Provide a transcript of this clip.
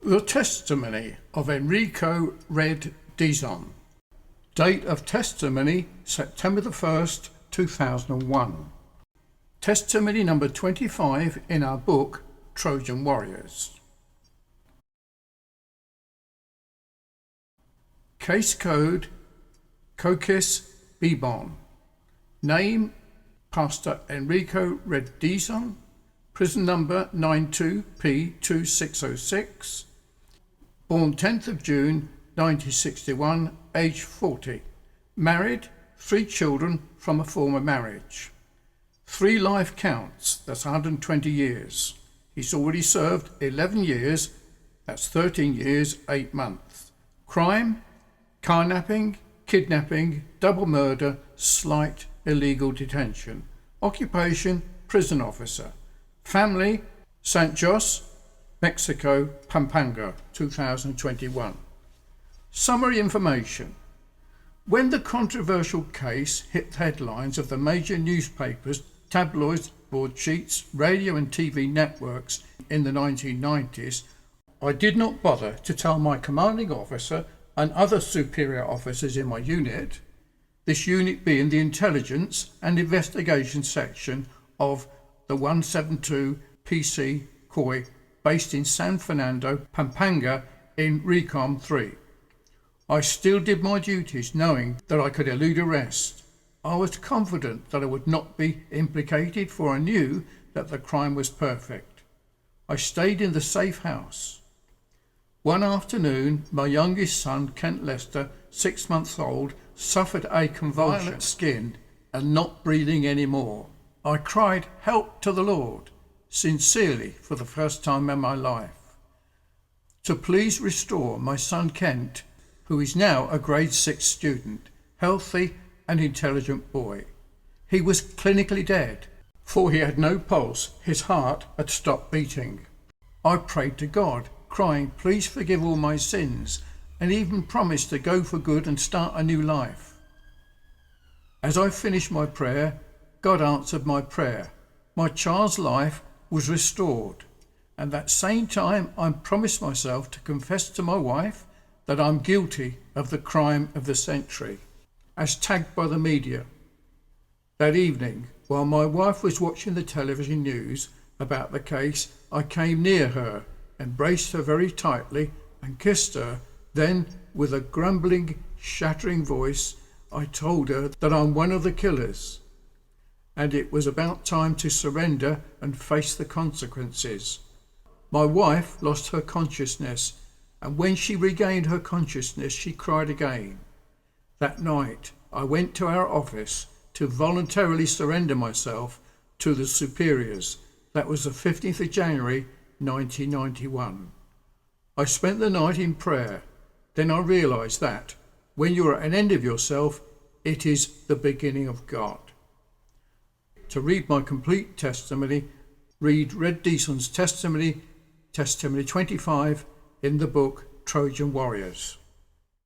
The testimony of Enrico read Dizon. Date of testimony September the 1st, 2001. Testimony number 25 in our book Trojan Warriors. Case code Coquis Bibon. Name Pastor Enrico read Dizon. Prison number 92P2606. Born 10th of June 1961, age 40. Married, 3 children from a former marriage. 3 life counts, that's 120 years. He's already served 11 years, that's 13 years, 8 months. Crime, carnapping, kidnapping, double murder, slight illegal detention. Occupation, prison officer. Family, St. Jose, Mexico, Pampanga, 2021. Summary information. When the controversial case hit the headlines of the major newspapers, tabloids, broadsheets, radio and TV networks in the 1990s, I did not bother to tell my commanding officer and other superior officers in my unit, this unit being the intelligence and investigation section of the 172 PC COI based in San Fernando, Pampanga in Recon 3. I still did my duties knowing that I could elude arrest. I was confident that I would not be implicated, for I knew that the crime was perfect. I stayed in the safe house. One afternoon, my youngest son, Kent Lester, 6 months old, suffered a convulsion, violet skin and not breathing anymore. I cried help to the Lord, sincerely for the first time in my life, to please restore my son Kent, who is now a grade 6 student, healthy and intelligent boy. He was clinically dead, for he had no pulse, his heart had stopped beating. I prayed to God, crying, please forgive all my sins, and even promised to go for good and start a new life. As I finished my prayer, God answered my prayer. My child's life was restored, and that same time I promised myself to confess to my wife that I'm guilty of the crime of the century, as tagged by the media. That evening, while my wife was watching the television news about the case, I came near her, embraced her very tightly and kissed her. Then, with a grumbling, shattering voice, I told her that I'm one of the killers, and it was about time to surrender and face the consequences. My wife lost her consciousness, and when she regained her consciousness, she cried again. That night, I went to our office to voluntarily surrender myself to the superiors. That was the 15th of January, 1991. I spent the night in prayer. Then I realised that when you're at an end of yourself, it is the beginning of God. To read my complete testimony, read Red Dizon's testimony 25 in the book Trojan Warriors.